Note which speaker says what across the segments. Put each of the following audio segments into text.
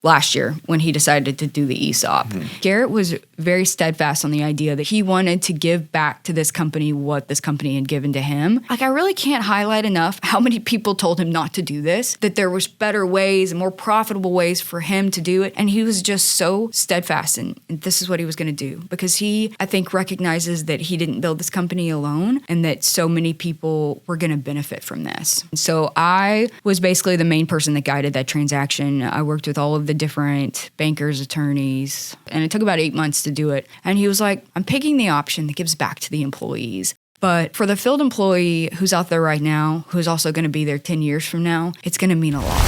Speaker 1: last year when he decided to do the ESOP. Garrett was very steadfast on the idea that he wanted to give back to this company what this company had given to him. Like, I really can't highlight enough how many people told him not to do this, that there was better ways and more profitable ways for him to do it. And he was just so steadfast, and this is what he was going to do, because he, I think, recognizes that he didn't build this company alone and that so many people were going to benefit from this. So I was basically the main person that guided that transaction. I worked with all of the different bankers, attorneys, and it took about 8 months to do it. And he was like, I'm picking the option that gives back to the employees. But for the field employee who's out there right now, who's also going to be there 10 years from now, it's going to mean a lot.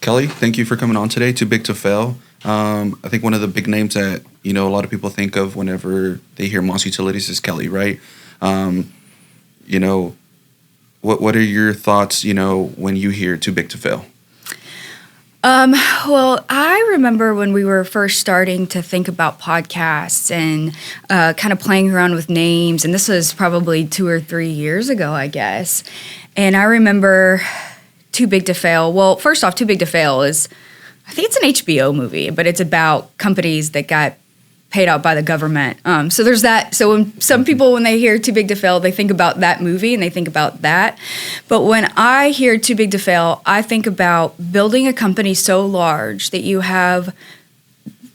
Speaker 2: Kelly, thank you for coming on today. Too Big to Fail. I think one of the big names that, a lot of people think of whenever they hear Moss Utilities is Kelly, right? What are your thoughts, when you hear Too Big to Fail?
Speaker 1: Well, I remember when we were first starting to think about podcasts and kind of playing around with names, and this was probably 2 or 3 years ago, I guess. And I remember Too Big to Fail. Well, first off, Too Big to Fail is, I think it's an HBO movie, but it's about companies that got paid out by the government. So there's that. So when some people, when they hear Too Big to Fail, they think about that movie and they think about that. But when I hear Too Big to Fail, I think about building a company so large that you have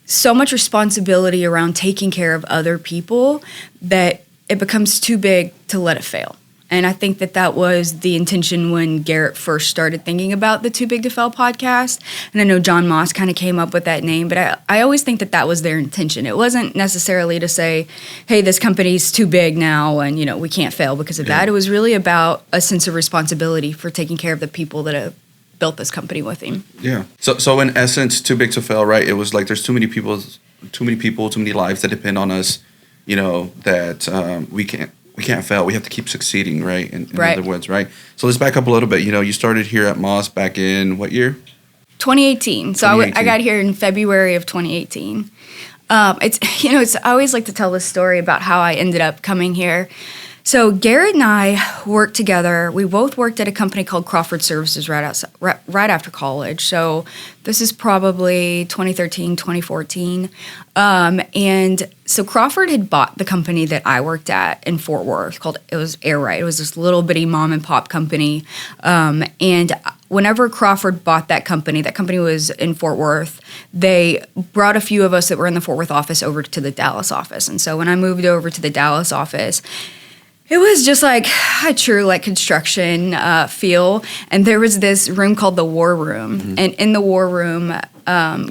Speaker 1: so much responsibility around taking care of other people that it becomes too big to let it fail. And I think that was the intention when Garrett first started thinking about the Too Big to Fail podcast. And I know John Moss kind of came up with that name, but I always think that was their intention. It wasn't necessarily to say, hey, this company's too big now and, we can't fail because of that. It was really about a sense of responsibility for taking care of the people that have built this company with him.
Speaker 2: Yeah. So in essence, Too Big to Fail, right? It was like there's too many people, too many lives that depend on us, that we can't fail. We have to keep succeeding, right? In other words, right? So let's back up a little bit. You started here at Moss back in what year?
Speaker 1: 2018. So I got here in February of 2018. I always like to tell this story about how I ended up coming here. So Garrett and I worked together. We both worked at a company called Crawford Services right after college. So this is probably 2013, 2014. And so Crawford had bought the company that I worked at in Fort Worth. It was Air Right. It was this little bitty mom and pop company. And whenever Crawford bought that company was in Fort Worth, they brought a few of us that were in the Fort Worth office over to the Dallas office. And so when I moved over to the Dallas office, it was just like a true construction feel. And there was this room called the War Room. Mm-hmm. And in the War Room,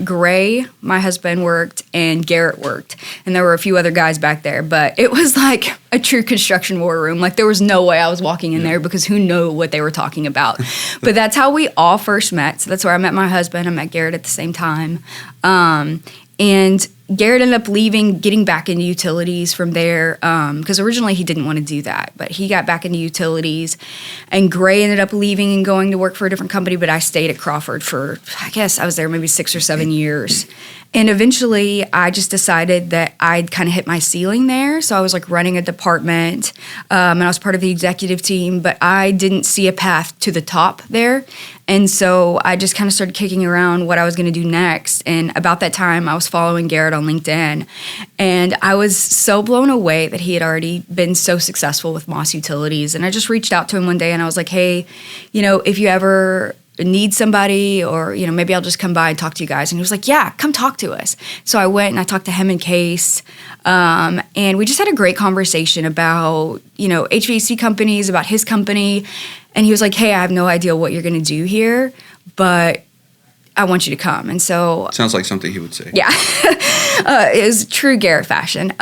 Speaker 1: Gray, my husband, worked, and Garrett worked. And there were a few other guys back there. But it was like a true construction war room. Like, there was no way I was walking in there because who knew what they were talking about. But that's how we all first met. So that's where I met my husband. I met Garrett at the same time. And Garrett ended up leaving, getting back into utilities from there, because originally he didn't want to do that, but he got back into utilities. And Gray ended up leaving and going to work for a different company, but I stayed at Crawford for, I guess I was there maybe 6 or 7 years. And eventually I just decided that I'd kind of hit my ceiling there. So I was running a department, and I was part of the executive team, but I didn't see a path to the top there. And so I just kind of started kicking around what I was going to do next. And about that time, I was following Garrett on LinkedIn. And I was so blown away that he had already been so successful with Moss Utilities. And I just reached out to him one day and I was like, hey, if you ever need somebody, or maybe I'll just come by and talk to you guys. And he was like, yeah, come talk to us. So I went and I talked to him and Case, and we just had a great conversation about HVAC companies, about his company. And he was like, hey, I have no idea what you're going to do here, but I want you to come. And so
Speaker 2: sounds like something he would say.
Speaker 1: Yeah. It was true Garrett fashion.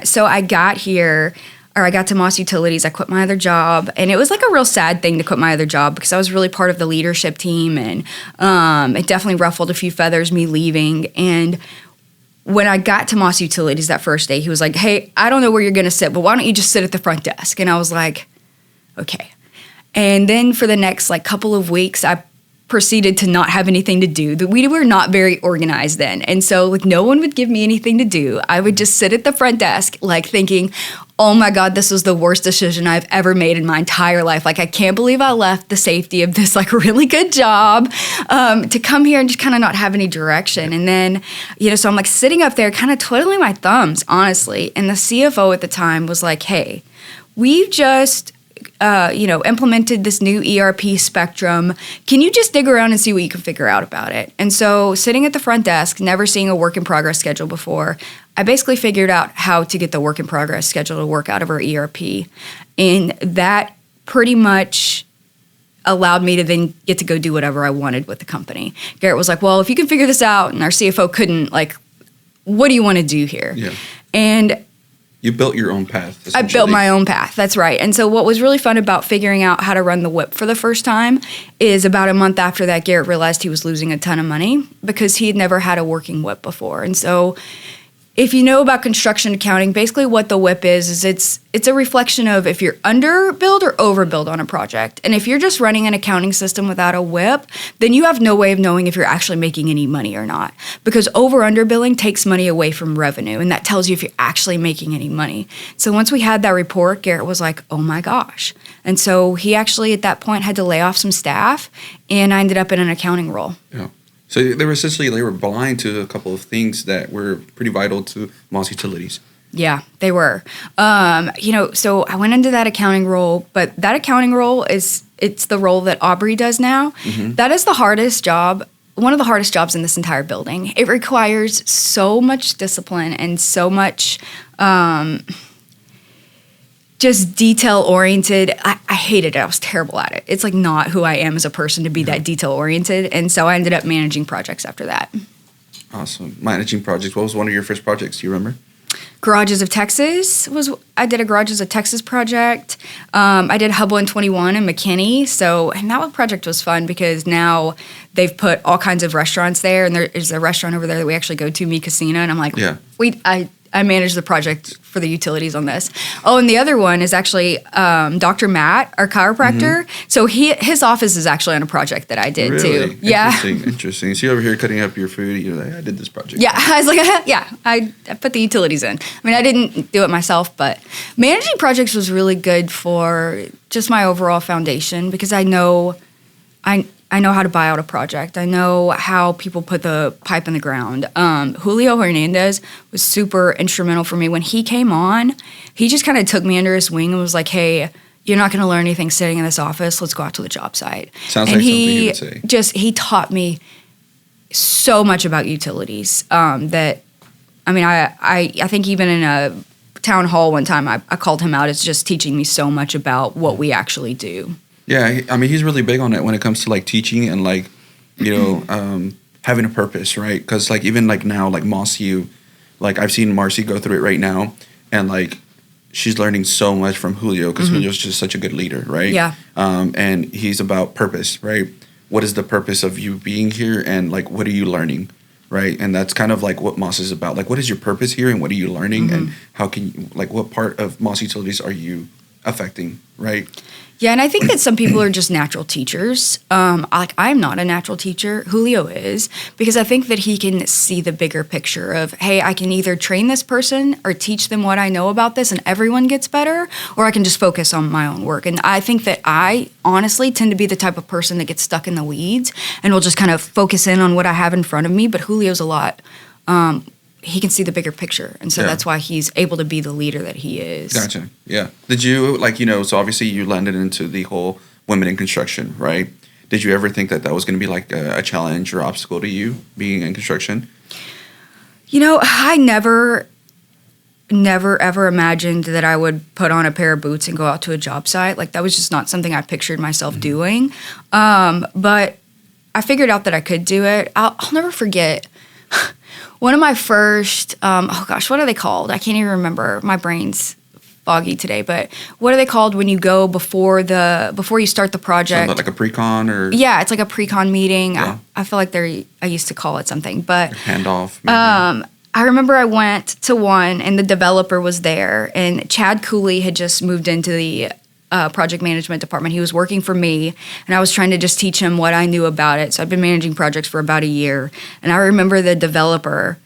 Speaker 1: So I got to Moss Utilities. I quit my other job, and it was a real sad thing to quit my other job because I was really part of the leadership team, and it definitely ruffled a few feathers, me leaving. And when I got to Moss Utilities that first day, he was like, hey, I don't know where you're going to sit, but why don't you just sit at the front desk? And I was like, okay. And then for the next couple of weeks, I proceeded to not have anything to do. We were not very organized then. And so like no one would give me anything to do. I would just sit at the front desk like thinking, oh my God, this was the worst decision I've ever made in my entire life. Like I can't believe I left the safety of this like really good job to come here and just kind of not have any direction. And then, so I'm like sitting up there kind of twiddling my thumbs, honestly. And the CFO at the time was like, hey, we've just implemented this new ERP Spectrum. Can you just dig around and see what you can figure out about it? And so sitting at the front desk, never seeing a work in progress schedule before, I basically figured out how to get the work in progress schedule to work out of our ERP. And that pretty much allowed me to then get to go do whatever I wanted with the company. Garrett was like, well, if you can figure this out and our CFO couldn't, like, what do you want to do here?
Speaker 2: Yeah.
Speaker 1: And
Speaker 2: you built your own path.
Speaker 1: I built my own path. That's right. And so what was really fun about figuring out how to run the whip for the first time is about a month after that, Garrett realized he was losing a ton of money because he had never had a working whip before. And so if you know about construction accounting, basically what the whip is it's a reflection of if you're underbilled or overbilled on a project. And if you're just running an accounting system without a whip, then you have no way of knowing if you're actually making any money or not. Because over-underbilling takes money away from revenue, and that tells you if you're actually making any money. So once we had that report, Garrett was like, oh my gosh. And so he actually at that point had to lay off some staff, and I ended up in an accounting role.
Speaker 2: Yeah. So they were blind to a couple of things that were pretty vital to Moss Utilities.
Speaker 1: Yeah, they were. So I went into that accounting role, but that accounting role it's the role that Aubrey does now. Mm-hmm. That is the hardest job, one of the hardest jobs in this entire building. It requires so much discipline and so much just detail-oriented. I hated it. I was terrible at it. It's like not who I am as a person to be that detail-oriented. And so I ended up managing projects after that.
Speaker 2: Awesome. Managing projects. What was one of your first projects? Do you remember?
Speaker 1: Garages of Texas I did a Garages of Texas project. I did Hub 121 in McKinney. And that project was fun because now they've put all kinds of restaurants there. And there is a restaurant over there that we actually go to, Mi Casina. And I'm like, I managed the project for the utilities on this. Oh, and the other one is actually Dr. Matt, our chiropractor. Mm-hmm. So his office is actually on a project that I did too. Yeah.
Speaker 2: Interesting. So you're over here cutting up your food. You're like, I did this project.
Speaker 1: Yeah. I was like, I put the utilities in. I mean, I didn't do it myself, but managing projects was really good for just my overall foundation because I know how to buy out a project. I know how people put the pipe in the ground. Julio Hernandez was super instrumental for me. When he came on, he just kind of took me under his wing and was like, hey, you're not going to learn anything sitting in this office. Let's go out to the job site.
Speaker 2: Sounds like something you would say.
Speaker 1: He taught me so much about utilities I think even in a town hall one time, I called him out as just teaching me so much about what we actually do.
Speaker 2: Yeah, I mean, he's really big on it when it comes to, like, teaching and, like, having a purpose, right? Because, like, even, like, now, like, Moss U, like, I've seen Marcy go through it right now, and, like, she's learning so much from Julio because Julio's just such a good leader, right?
Speaker 1: Yeah.
Speaker 2: And he's about purpose, right? What is the purpose of you being here, and, like, what are you learning, right? And that's kind of, like, what Moss is about. Like, what is your purpose here, and what are you learning, and how can you, like, what part of Moss Utilities are you affecting, right?
Speaker 1: Yeah, and I think that some people are just natural teachers. I'm not a natural teacher. Julio is, because I think that he can see the bigger picture of, hey, I can either train this person or teach them what I know about this and everyone gets better, or I can just focus on my own work. And I think that I honestly tend to be the type of person that gets stuck in the weeds and will just kind of focus in on what I have in front of me. But Julio's a lot. He can see the bigger picture. And so that's why he's able to be the leader that he is.
Speaker 2: Gotcha. Yeah. Did you, so obviously you landed into the whole women in construction, right? Did you ever think that was going to be like a challenge or obstacle to you being in construction?
Speaker 1: I never ever imagined that I would put on a pair of boots and go out to a job site. Like that was just not something I pictured myself doing. But I figured out that I could do it. I'll never forget one of my first, what are they called? I can't even remember. My brain's foggy today, but what are they called when you go before you start the project?
Speaker 2: Something like a pre-con or?
Speaker 1: Yeah, it's like a pre-con meeting.
Speaker 2: Yeah.
Speaker 1: I feel like I used to call it something, but.
Speaker 2: Handoff. Maybe.
Speaker 1: I remember I went to one and the developer was there and Chad Cooley had just moved into the project management department. He was working for me, and I was trying to just teach him what I knew about it. So I've been managing projects for about a year. And I remember the developer,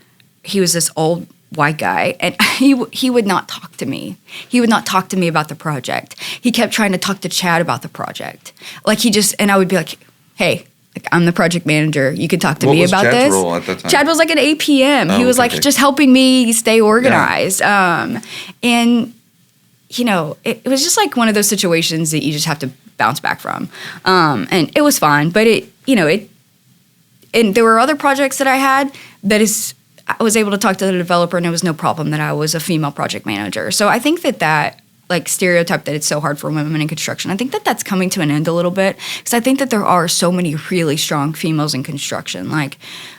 Speaker 1: he was this old white guy, and he would not talk to me. He would not talk to me about the project. He kept trying to talk to Chad about the project. And I would be like, hey, I'm the project manager. You could talk to me about
Speaker 2: Chad's
Speaker 1: this.
Speaker 2: Role at that time?
Speaker 1: Chad was like an APM. He was just helping me stay organized. Yeah. And it was just like one of those situations that you just have to bounce back from. And it was fine, but and there were other projects that I had I was able to talk to the developer, and it was no problem that I was a female project manager. So I think that stereotype that it's so hard for women in construction, I think that that's coming to an end a little bit, because I think that there are so many really strong females in construction. I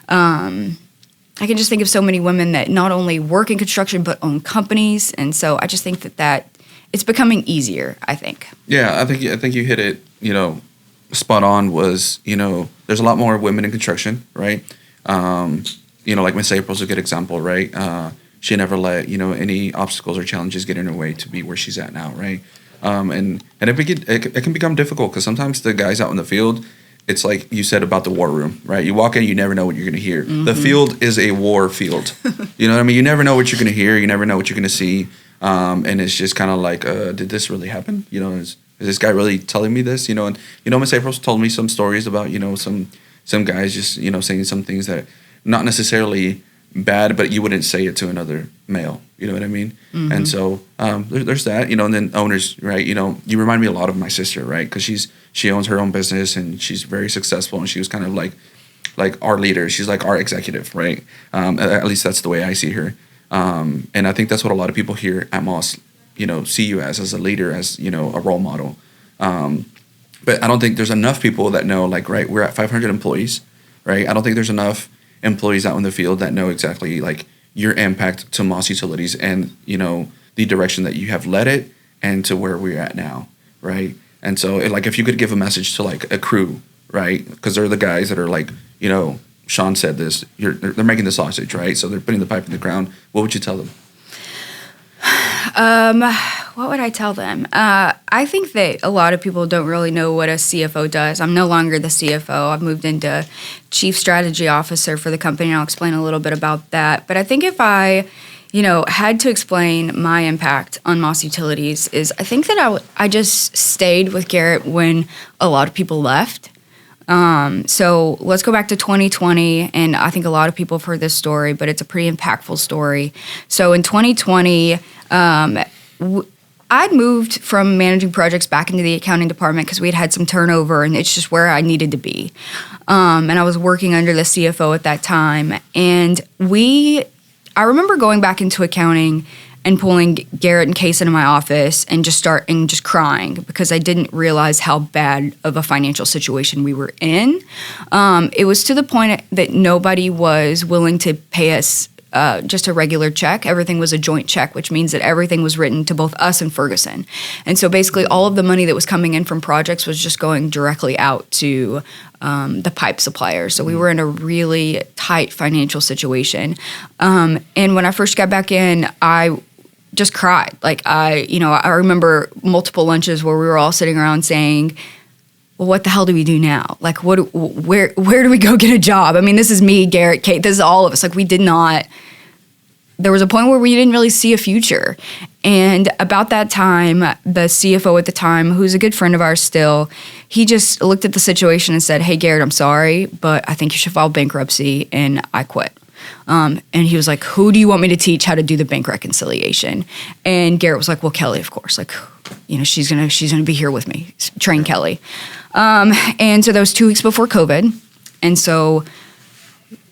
Speaker 1: can just think of so many women that not only work in construction but own companies, and so I just think that it's becoming easier, I think.
Speaker 2: Yeah, I think you hit it, spot on. Was, there's a lot more women in construction, right? Like Miss April's a good example, right? She never let, any obstacles or challenges get in her way to be where she's at now, right? And it can become difficult because sometimes the guys out in the field, it's like you said about the war room, right? You walk in, you never know what you're going to hear. Mm-hmm. The field is a war field. You know what I mean? You never know what you're going to hear. You never know what you're going to see. And it's just kind of like, did this really happen? Is this guy really telling me this? And Miss April's told me some stories about, some guys just, saying some things that not necessarily bad, but you wouldn't say it to another male. You know what I mean? Mm-hmm. And so there's that, and then owners, right? You remind me a lot of my sister, right? Because she owns her own business and she's very successful, and she was kind of like our leader. She's like our executive, right? At least that's the way I see her. And I think that's what a lot of people here at Moss, see you as a leader, as, a role model. But I don't think there's enough people that know, right, we're at 500 employees, right? I don't think there's enough employees out in the field that know exactly your impact to Moss Utilities and the direction that you have led it and to where we're at now, right? And so if you could give a message to a crew, right, because they're the guys that are Sean said this, they're making the sausage, right? So they're putting the pipe in the ground. What would you tell them?
Speaker 1: What would I tell them? I think that a lot of people don't really know what a CFO does. I'm no longer the CFO. I've moved into Chief Strategy Officer for the company, and I'll explain a little bit about that. But I think if I, had to explain my impact on Moss Utilities is I think that I just stayed with Garrett when a lot of people left. So let's go back to 2020, and I think a lot of people have heard this story, but it's a pretty impactful story. So in 2020, I'd moved from managing projects back into the accounting department because we had some turnover, and it's just where I needed to be. And I was working under the CFO at that time, and I remember going back into accounting and pulling Garrett and Case into my office and just crying because I didn't realize how bad of a financial situation we were in. It was to the point that nobody was willing to pay us just a regular check. Everything was a joint check, which means that everything was written to both us and Ferguson. And so basically all of the money that was coming in from projects was just going directly out to the pipe supplier. So we were in a really tight financial situation. And when I first got back in, I just cried. I remember multiple lunches where we were all sitting around saying, well, what the hell do we do now? Where do we go get a job? I mean, this is me, Garrett, Kate, this is all of us. There was a point where we didn't really see a future. And about that time, the CFO at the time, who's a good friend of ours still, he just looked at the situation and said, hey, Garrett, I'm sorry, but I think you should file bankruptcy, and I quit. And he was like, who do you want me to teach how to do the bank reconciliation? And Garrett was like, well, Kelly, of course. She's gonna be here with me. Train Kelly. And so that was 2 weeks before COVID. And so,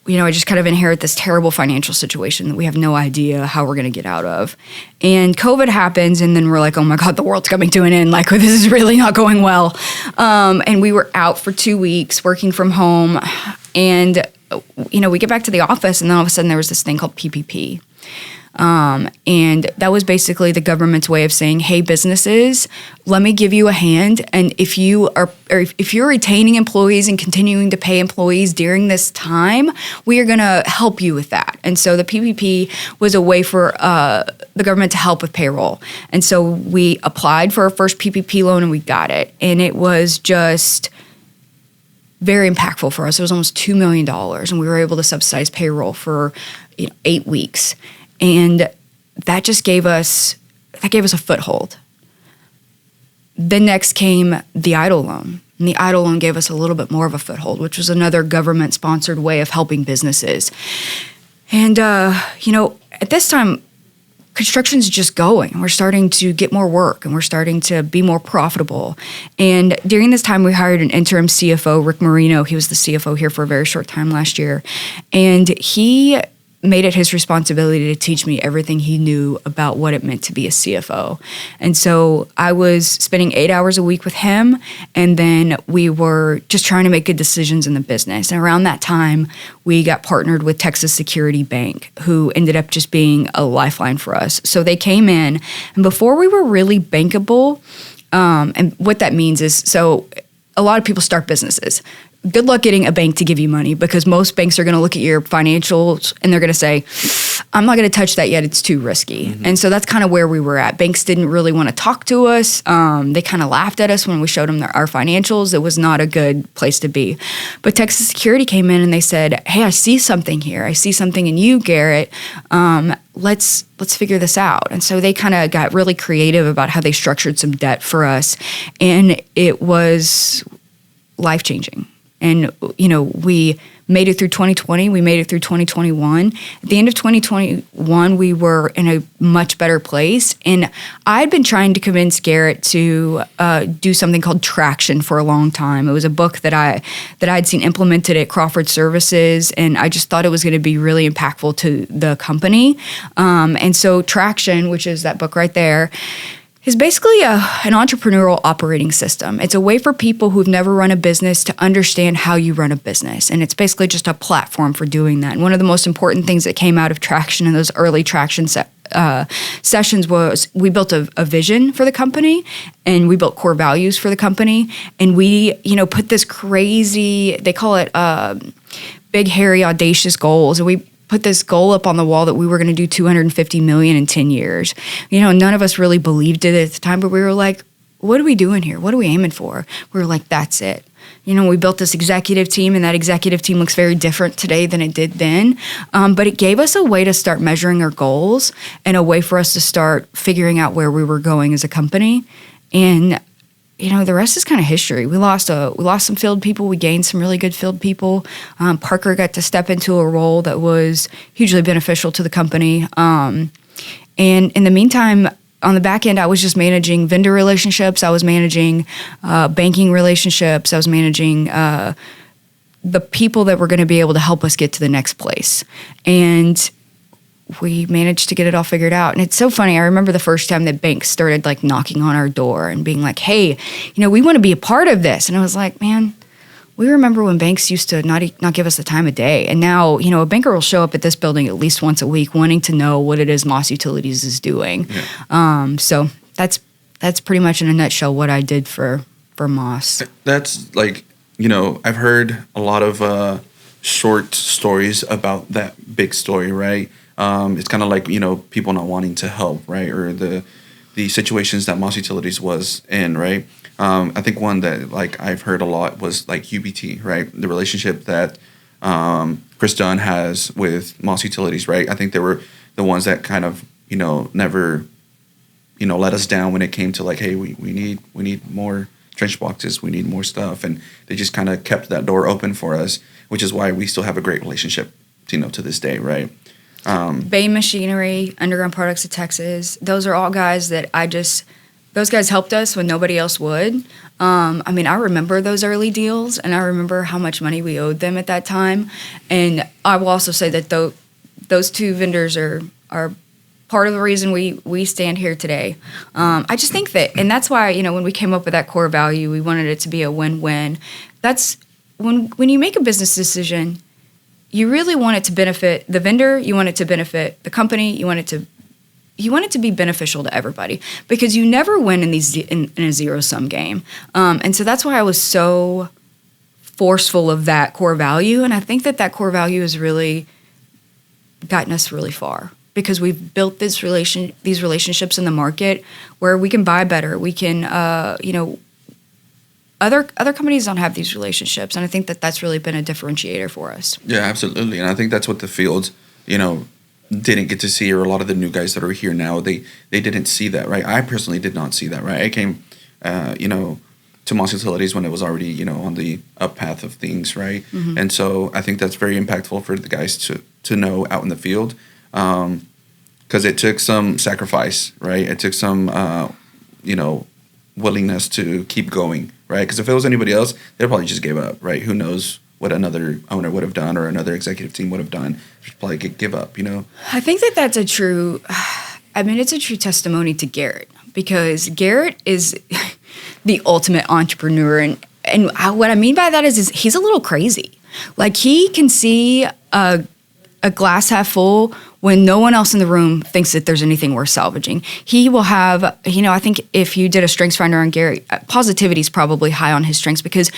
Speaker 1: I just kind of inherit this terrible financial situation that we have no idea how we're going to get out of. And COVID happens, and then we're like, oh my God, the world's coming to an end. This is really not going well. And we were out for 2 weeks working from home. And, we get back to the office, and then all of a sudden there was this thing called PPP. And that was basically the government's way of saying, hey, businesses, let me give you a hand. And if you're retaining employees and continuing to pay employees during this time, we are going to help you with that. And so the PPP was a way for the government to help with payroll. And so we applied for our first PPP loan and we got it. And it was just very impactful for us. It was almost $2 million, and we were able to subsidize payroll for 8 weeks. And that just gave us a foothold. Then next came the EIDL loan. And the EIDL loan gave us a little bit more of a foothold, which was another government-sponsored way of helping businesses. And, at this time, construction's just going. We're starting to get more work, and we're starting to be more profitable. And during this time, we hired an interim CFO, Rick Marino. He was the CFO here for a very short time last year. And he made it his responsibility to teach me everything he knew about what it meant to be a CFO. And so I was spending 8 hours a week with him, and then we were just trying to make good decisions in the business. And around that time, we got partnered with Texas Security Bank, who ended up just being a lifeline for us. So they came in, and before we were really bankable, and what that means is, so a lot of people start businesses. Good luck getting a bank to give you money, because most banks are going to look at your financials and they're going to say, I'm not going to touch that yet. It's too risky. Mm-hmm. And so that's kind of where we were at. Banks didn't really want to talk to us. They kind of laughed at us when we showed them our financials. It was not a good place to be. But Texas Security came in and they said, hey, I see something here. I see something in you, Garrett. Let's figure this out. And so they kind of got really creative about how they structured some debt for us. And it was life-changing. And, we made it through 2020. We made it through 2021. At the end of 2021, we were in a much better place. And I had been trying to convince Garrett to do something called Traction for a long time. It was a book that I'd seen implemented at Crawford Services, and I just thought it was going to be really impactful to the company. And so Traction, which is that book right there, is basically an entrepreneurial operating system. It's a way for people who've never run a business to understand how you run a business. And it's basically just a platform for doing that. And one of the most important things that came out of Traction in those early Traction sessions was we built a vision for the company, and we built core values for the company. And we, put this crazy, they call it big, hairy, audacious goals. And we put this goal up on the wall that we were going to do $250 million in 10 years. None of us really believed it at the time, but we were like, what are we doing here? What are we aiming for? We were like, that's it. We built this executive team, and that executive team looks very different today than it did then. But it gave us a way to start measuring our goals and a way for us to start figuring out where we were going as a company. And the rest is kind of history. We lost some field people. We gained some really good field people. Parker got to step into a role that was hugely beneficial to the company. And in the meantime, on the back end, I was just managing vendor relationships. I was managing banking relationships. I was managing the people that were going to be able to help us get to the next place. And we managed to get it all figured out. And it's so funny. I remember the first time that banks started knocking on our door and being like, hey, we want to be a part of this. And I was like, man, we remember when banks used to not give us the time of day. And now, a banker will show up at this building at least once a week wanting to know what it is Moss Utilities is doing. Yeah. So that's pretty much in a nutshell what I did for Moss.
Speaker 2: That's I've heard a lot of short stories about that big story, right? It's kind of like, people not wanting to help, right? Or the situations that Moss Utilities was in, right? I think one that I've heard a lot was UBT, right? The relationship that Chris Dunn has with Moss Utilities, right? I think they were the ones that kind of, never, let us down when it came to hey, we need more trench boxes, we need more stuff. And they just kind of kept that door open for us, which is why we still have a great relationship, to this day, right?
Speaker 1: Bay Machinery, Underground Products of Texas, those are all guys that those guys helped us when nobody else would. I remember those early deals, and I remember how much money we owed them at that time. And I will also say that those two vendors are part of the reason we stand here today. I just think that, and that's why, when we came up with that core value, we wanted it to be a win-win. That's when you make a business decision, you really want it to benefit the vendor, you want it to benefit the company, you want it to be beneficial to everybody, because you never win in a zero-sum game. And so that's why I was so forceful of that core value. And I think that core value has really gotten us really far, because we've built these relationships in the market where we can buy better. We can, other companies don't have these relationships. And I think that that's really been a differentiator for us.
Speaker 2: Yeah, absolutely. And I think that's what the field, didn't get to see, or a lot of the new guys that are here now, they didn't see that, right? I personally did not see that, right? I came, to Moss Utilities when it was already, on the up path of things, right? Mm-hmm. And so I think that's very impactful for the guys to know out in the field, because it took some sacrifice, right? It took some, willingness to keep going, right? Because if it was anybody else, they'd probably just give up, right? Who knows what another owner would have done, or another executive team would have done. Just probably give up,
Speaker 1: I think that's it's a true testimony to Garrett, because Garrett is the ultimate entrepreneur. And what I mean by that is he's a little crazy. Like, he can see a glass half full when no one else in the room thinks that there's anything worth salvaging. He will have, I think if you did a strengths finder on Garrett, positivity is probably high on his strengths, because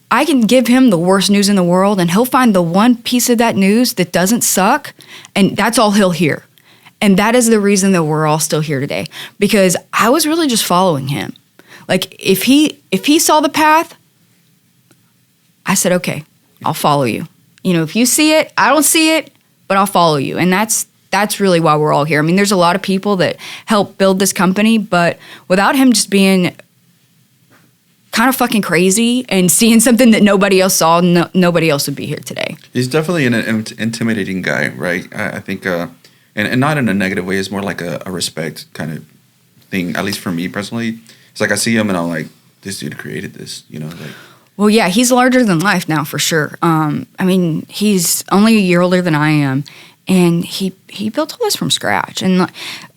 Speaker 1: I can give him the worst news in the world and he'll find the one piece of that news that doesn't suck, and that's all he'll hear. And that is the reason that we're all still here today, because I was really just following him. Like, if he saw the path, I said, okay, I'll follow you. If you see it, I don't see it, but I'll follow you. And that's really why we're all here. I mean, there's a lot of people that help build this company, but without him just being kind of fucking crazy and seeing something that nobody else saw, nobody else would be here today.
Speaker 2: He's definitely an intimidating guy, right? I think, and not in a negative way, it's more like a respect kind of thing, at least for me personally. It's like I see him and I'm like, this dude created this,
Speaker 1: Well, yeah, he's larger than life now, for sure. He's only a year older than I am, and he built all this from scratch. And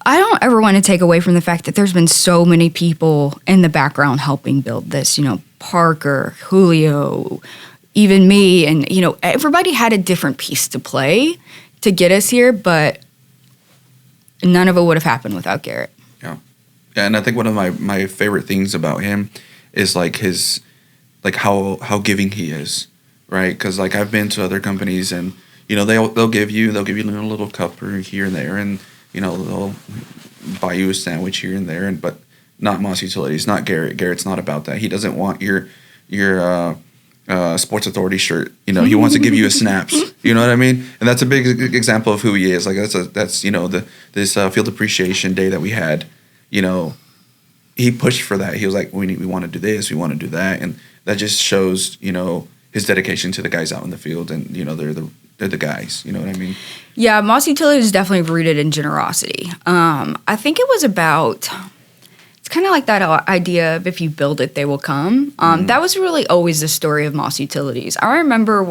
Speaker 1: I don't ever want to take away from the fact that there's been so many people in the background helping build this. Parker, Julio, even me, and everybody had a different piece to play to get us here, but none of it would have happened without Garrett.
Speaker 2: Yeah, and I think one of my favorite things about him is his. How giving he is, right? Because I've been to other companies, and they'll give you a little cup here and there, and they'll buy you a sandwich here and there, but not Moss Utilities, not Garrett. Garrett's not about that. He doesn't want your Sports Authority shirt. He wants to give you a snaps. You know what I mean? And that's a big example of who he is. That's this Field Appreciation Day that we had. He pushed for that. He was like, we want to do this, we want to do that, and that just shows, his dedication to the guys out in the field, and they're the guys. You know what I mean?
Speaker 1: Yeah, Moss Utilities is definitely rooted in generosity. I think it was about. It's kind of like that idea of if you build it, they will come. That was really always the story of Moss Utilities. I remember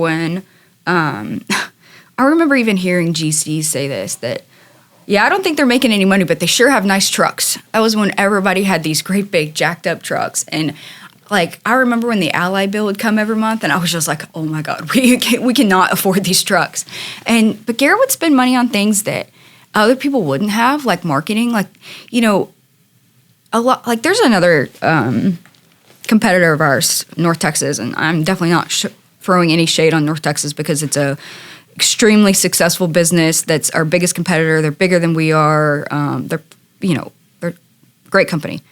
Speaker 1: even hearing GCs say this, that. Yeah, I don't think they're making any money, but they sure have nice trucks. That was when everybody had these great big jacked up trucks. And I remember when the Ally bill would come every month, and I was just like, oh my God, we cannot afford these trucks. But Garrett would spend money on things that other people wouldn't have, like marketing, a lot. There's another competitor of ours, North Texas, and I'm definitely not throwing any shade on North Texas, because it's a extremely successful business that's our biggest competitor. They're bigger than we are. They're a great company.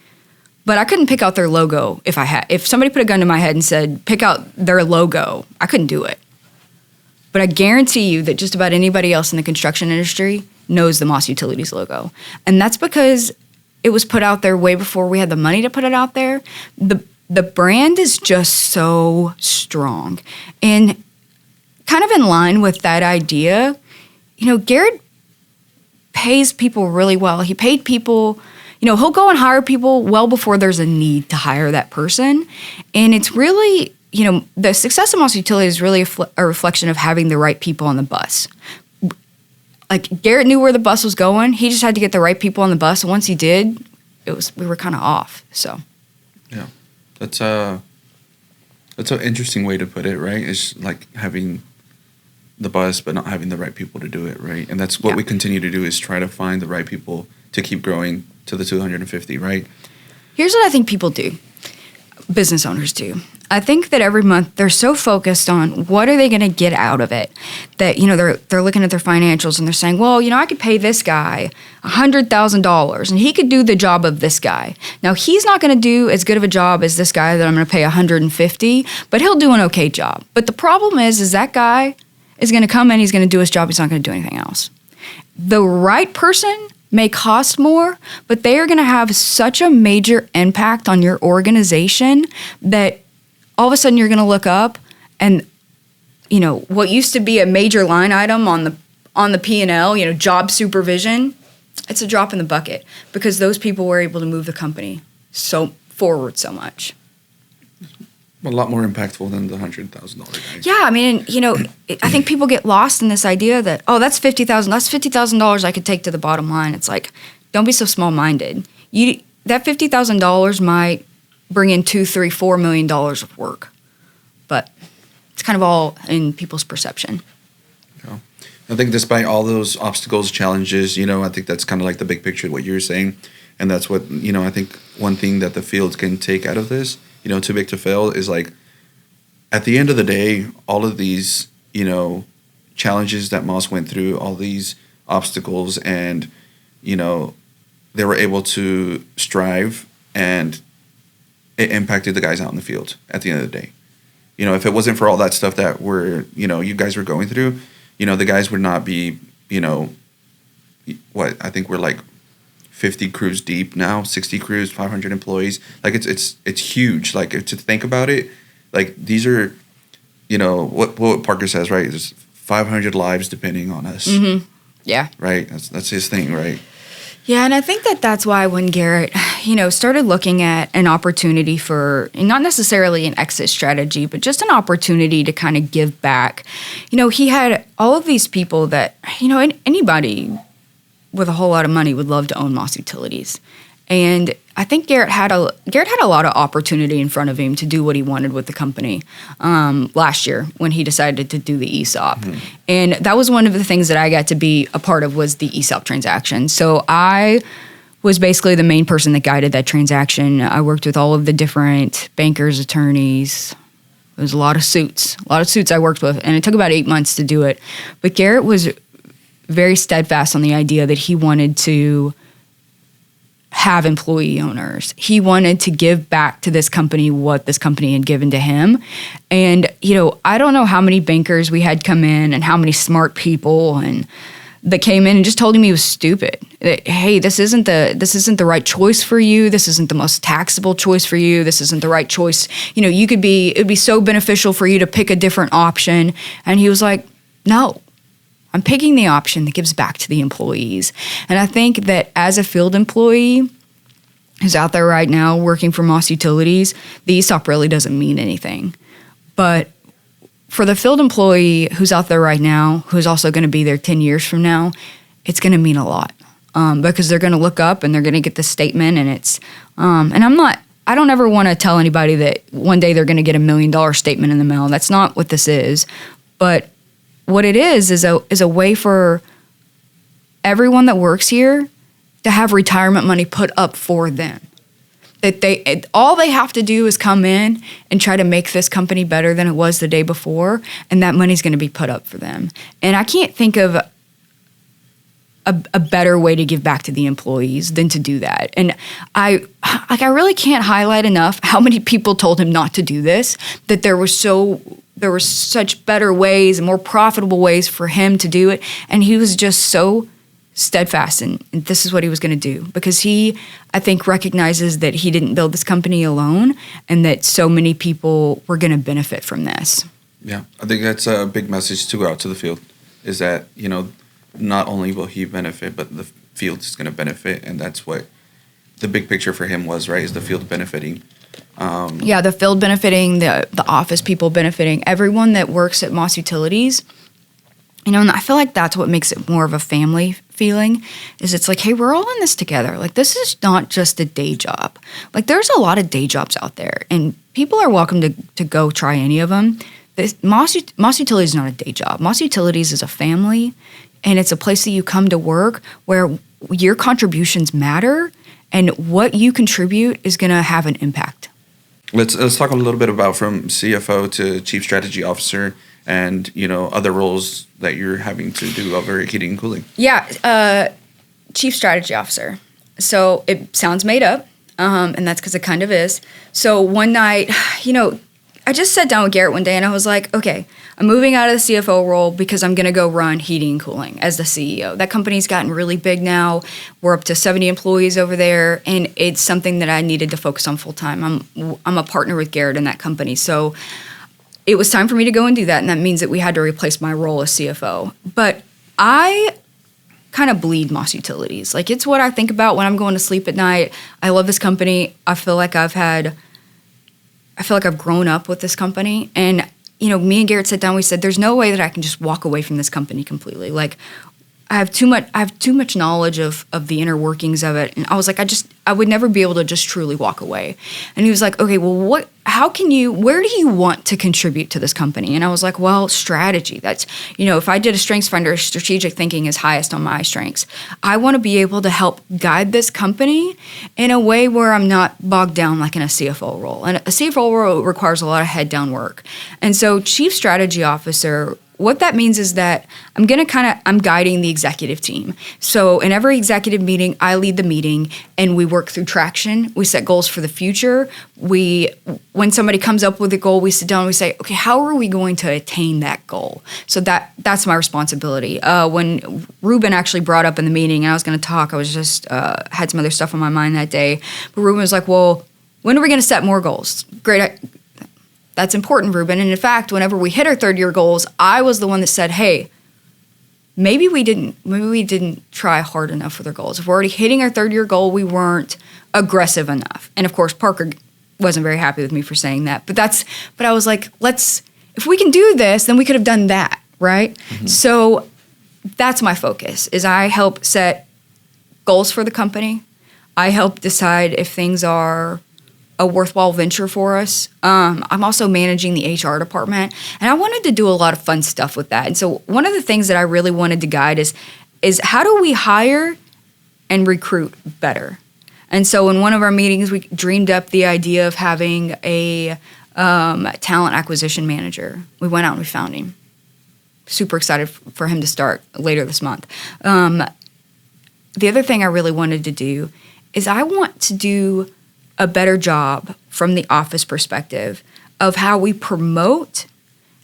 Speaker 1: But I couldn't pick out their logo if somebody put a gun to my head and said, pick out their logo, I couldn't do it. But I guarantee you that just about anybody else in the construction industry knows the Moss Utilities logo. And that's because it was put out there way before we had the money to put it out there. The brand is just so strong. And kind of in line with that idea, Garrett pays people really well. He paid people, he'll go and hire people well before there's a need to hire that person. And it's really, the success of Moss Utilities is really a reflection of having the right people on the bus. Garrett knew where the bus was going. He just had to get the right people on the bus. And once he did, we were kind of off. So,
Speaker 2: yeah, that's an interesting way to put it, right? It's like having the bus, but not having the right people to do it, right? And that's what we continue to do, is try to find the right people to keep growing to the 250, right?
Speaker 1: Here's what I think people do, business owners do. I think that every month they're so focused on what are they going to get out of it, that, you know, they're looking at their financials and they're saying, well, you know, I could pay this guy $100,000 and he could do the job of this guy. Now, he's not going to do as good of a job as this guy that I'm going to pay $150, but he'll do an okay job. But the problem is that guy is going to come in, he's going to do his job, he's not going to do anything else. The right person may cost more, but they are going to have such a major impact on your organization that all of a sudden you're going to look up and, you know, what used to be a major line item on the P&L, you know, job supervision, it's a drop in the bucket because those people were able to move the company forward so much.
Speaker 2: A lot more impactful than the $100,000 guy.
Speaker 1: Yeah, I mean, you know, I think people get lost in this idea that, oh, that's $50,000. That's $50,000 I could take to the bottom line. It's like, don't be so small-minded. That $50,000 might bring in $2, $3, $4 million of work, but it's kind of all in people's perception.
Speaker 2: Yeah. I think despite all those obstacles, challenges, you know, I think that's kind of like the big picture of what you're saying, and that's what, you know, I think one thing that the field can take out of this, you know, too big to fail, is like, at the end of the day, all of these, you know, challenges that Moss went through, all these obstacles, and, you know, they were able to strive, and it impacted the guys out in the field at the end of the day. You know, if it wasn't for all that stuff that you guys were going through, you know, the guys would not be, you know, what, I think we're like 50 crews deep now, 60 crews, 500 employees. Like, it's huge. Like, to think about it, like, these are, you know, what Parker says, right? There's 500 lives depending on us.
Speaker 1: Mm-hmm. Yeah.
Speaker 2: Right? That's his thing, right?
Speaker 1: Yeah, and I think that's why when Garrett, you know, started looking at an opportunity for, not necessarily an exit strategy, but just an opportunity to kind of give back, you know, he had all of these people that, you know, anybody with a whole lot of money would love to own Moss Utilities. And I think Garrett had a lot of opportunity in front of him to do what he wanted with the company last year when he decided to do the ESOP. Mm-hmm. And that was one of the things that I got to be a part of, was the ESOP transaction. So I was basically the main person that guided that transaction. I worked with all of the different bankers, attorneys. There was a lot of suits I worked with, and it took about 8 months to do it. But Garrett was very steadfast on the idea that he wanted to have employee owners. He wanted to give back to this company what this company had given to him. And, you know, I don't know how many bankers we had come in and how many smart people and that came in and just told him he was stupid. That, hey, this isn't the right choice for you. This isn't the most taxable choice for you. This isn't the right choice. You know, it would be so beneficial for you to pick a different option. And he was like, no. I'm picking the option that gives back to the employees. And I think that as a field employee who's out there right now working for Moss Utilities, the ESOP really doesn't mean anything. But for the field employee who's out there right now, who's also going to be there 10 years from now, it's going to mean a lot because they're going to look up and they're going to get this statement. And it's, and I don't ever want to tell anybody that one day they're going to get $1 million statement in the mail. That's not what this is. But what it is a way for everyone that works here to have retirement money put up for them. That all they have to do is come in and try to make this company better than it was the day before, and that money's going to be put up for them. And I can't think of a better way to give back to the employees than to do that. And I really can't highlight enough how many people told him not to do this, that there were such better ways and more profitable ways for him to do it. And he was just so steadfast and this is what he was going to do, because he, I think, recognizes that he didn't build this company alone and that so many people were going to benefit from this.
Speaker 2: Yeah, I think that's a big message to go out to the field, is that, you know, not only will he benefit, but the field is going to benefit. And that's what the big picture for him was, right, is the field benefiting.
Speaker 1: Yeah, the field benefiting, the office people benefiting, everyone that works at Moss Utilities. You know, and I feel like that's what makes it more of a family feeling, is it's like, hey, we're all in this together. Like, this is not just a day job. Like, there's a lot of day jobs out there, and people are welcome to go try any of them. Moss Utilities is not a day job. Moss Utilities is a family, and it's a place that you come to work where your contributions matter, and what you contribute is going to have an impact.
Speaker 2: Let's talk a little bit about from CFO to Chief Strategy Officer and, other roles that you're having to do over at Heating and Cooling.
Speaker 1: Yeah, Chief Strategy Officer. So it sounds made up, and that's because it kind of is. So one night, I just sat down with Garrett one day and I was like, okay, I'm moving out of the CFO role because I'm going to go run Heating and Cooling as the CEO. That company's gotten really big now. We're up to 70 employees over there, and it's something that I needed to focus on full time. I'm a partner with Garrett in that company. So it was time for me to go and do that, and that means that we had to replace my role as CFO. But I kind of bleed Moss Utilities. Like, it's what I think about when I'm going to sleep at night. I love this company. I feel like I've grown up with this company. And, me and Garrett sat down, we said, there's no way that I can just walk away from this company completely. Like, I have too much knowledge of the inner workings of it. And I was like, I would never be able to just truly walk away. And he was like, okay, well, where do you want to contribute to this company? And I was like, well, strategy. That's, if I did a strengths finder, strategic thinking is highest on my strengths. I want to be able to help guide this company in a way where I'm not bogged down like in a CFO role. And a CFO role requires a lot of head down work. And so Chief Strategy Officer, what that means is that I'm guiding the executive team. So in every executive meeting, I lead the meeting and we work through traction. We set goals for the future. When somebody comes up with a goal, we sit down and we say, okay, how are we going to attain that goal? So that's my responsibility. When Ruben actually brought up in the meeting and I was going to talk, I was just had some other stuff on my mind that day. But Ruben was like, well, when are we going to set more goals? Great. That's important, Ruben. And in fact, whenever we hit our third year goals, I was the one that said, hey, maybe we didn't try hard enough with our goals. If we're already hitting our third year goal, we weren't aggressive enough. And of course, Parker wasn't very happy with me for saying that. But I was like, if we can do this, then we could have done that, right? Mm-hmm. So that's my focus, is I help set goals for the company. I help decide if things are a worthwhile venture for us. I'm also managing the HR department, and I wanted to do a lot of fun stuff with that. And so one of the things that I really wanted to guide is how do we hire and recruit better? And so in one of our meetings, we dreamed up the idea of having a talent acquisition manager. We went out and we found him. Super excited for him to start later this month. The other thing I really wanted to do is I want to do a better job from the office perspective of how we promote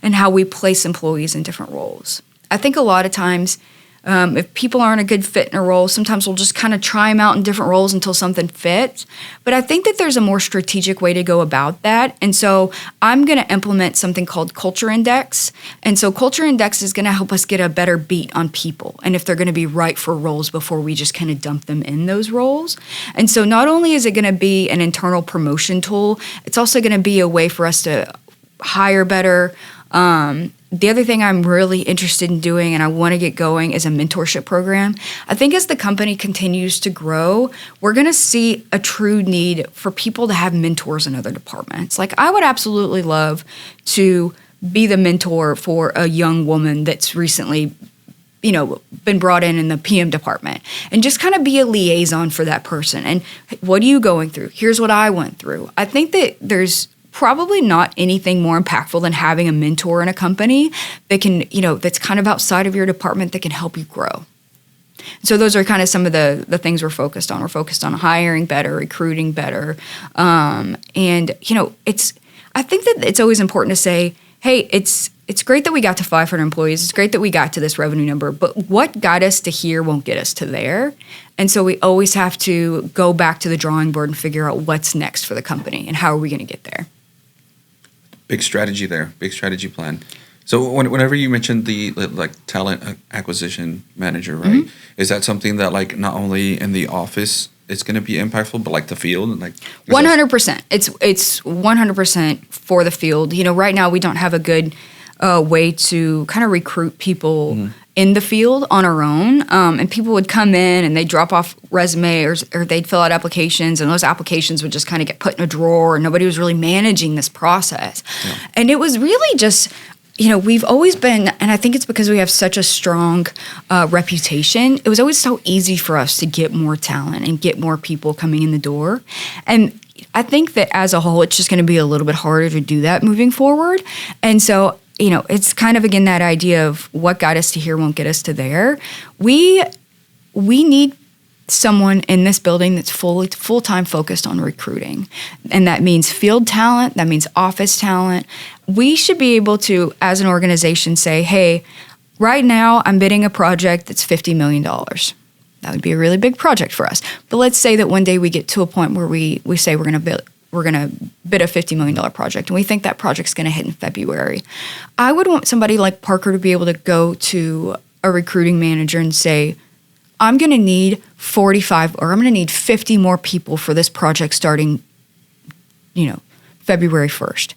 Speaker 1: and how we place employees in different roles. I think a lot of times if people aren't a good fit in a role, sometimes we'll just kind of try them out in different roles until something fits. But I think that there's a more strategic way to go about that. And so I'm going to implement something called Culture Index. And so Culture Index is going to help us get a better beat on people and if they're going to be right for roles before we just kind of dump them in those roles. And so not only is it going to be an internal promotion tool, it's also going to be a way for us to hire better. The other thing I'm really interested in doing and I want to get going is a mentorship program. I think as the company continues to grow, we're going to see a true need for people to have mentors in other departments. Like, I would absolutely love to be the mentor for a young woman that's recently, been brought in the PM department and just kind of be a liaison for that person. And what are you going through? Here's what I went through. I think that there's probably not anything more impactful than having a mentor in a company that can, that's kind of outside of your department that can help you grow. So those are kind of some of the things we're focused on. We're focused on hiring better, recruiting better. I think that it's always important to say, hey, it's great that we got to 500 employees. It's great that we got to this revenue number, but what got us to here won't get us to there. And so we always have to go back to the drawing board and figure out what's next for the company and how are we going to get there.
Speaker 2: Big strategy there, big strategy plan. So whenever you mentioned the talent acquisition manager, right? Mm-hmm. Is that something that not only in the office it's going to be impactful, but the field?
Speaker 1: 100%. It's 100% for the field. Right now we don't have a good way to kind of recruit people in the field on our own, and people would come in and they'd drop off resumes or they'd fill out applications, and those applications would just kind of get put in a drawer, and nobody was really managing this process. Yeah. And it was really just, we've always been, and I think it's because we have such a strong reputation, it was always so easy for us to get more talent and get more people coming in the door. And I think that as a whole, it's just going to be a little bit harder to do that moving forward. And so, it's kind of, again, that idea of what got us to here won't get us to there. We need someone in this building that's full-time focused on recruiting. And that means field talent, that means office talent. We should be able to, as an organization, say, hey, right now I'm bidding a project that's $50 million. That would be a really big project for us. But let's say that one day we get to a point where we say we're going to bid a $50 million project, and we think that project's going to hit in February. I would want somebody like Parker to be able to go to a recruiting manager and say, I'm going to need 45 or I'm going to need 50 more people for this project starting, February 1st.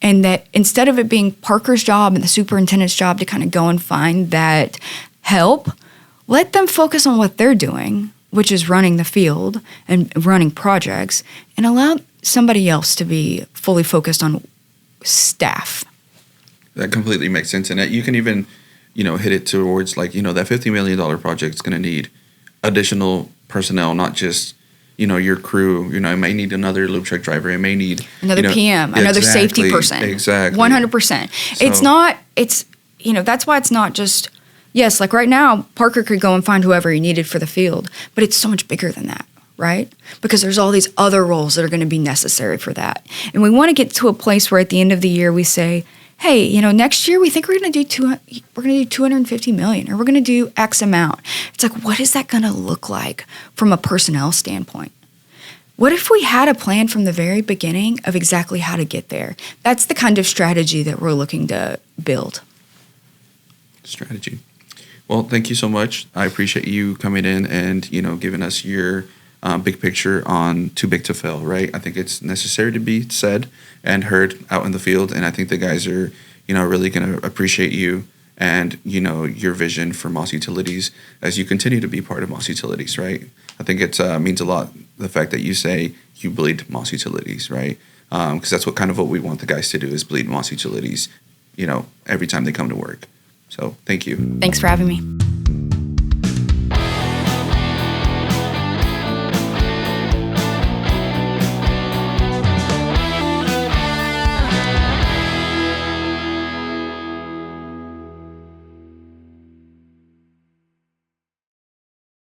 Speaker 1: And that instead of it being Parker's job and the superintendent's job to kind of go and find that help, let them focus on what they're doing, which is running the field and running projects, and allow somebody else to be fully focused on staff.
Speaker 2: That completely makes sense. And you can even, hit it towards that $50 million project is going to need additional personnel, not just, your crew. It may need another loop truck driver. It may need
Speaker 1: another PM, another safety person.
Speaker 2: Exactly.
Speaker 1: 100%. That's why it's not just, yes, like right now, Parker could go and find whoever he needed for the field, but it's so much bigger than that, right? Because there's all these other roles that are going to be necessary for that. And we want to get to a place where at the end of the year we say, hey, next year we think we're going to do $250 million, or we're going to do X amount. It's like, what is that going to look like from a personnel standpoint? What if we had a plan from the very beginning of exactly how to get there? That's the kind of strategy that we're looking to build.
Speaker 2: Strategy. Well, thank you so much. I appreciate you coming in and, giving us your big picture on Too Big to Fail, right? I think it's necessary to be said and heard out in the field. And I think the guys are, really going to appreciate you and, your vision for Moss Utilities as you continue to be part of Moss Utilities, right? I think it means a lot, the fact that you say you bleed Moss Utilities, right? Because that's what we want the guys to do, is bleed Moss Utilities, every time they come to work. So thank you.
Speaker 1: Thanks for having me.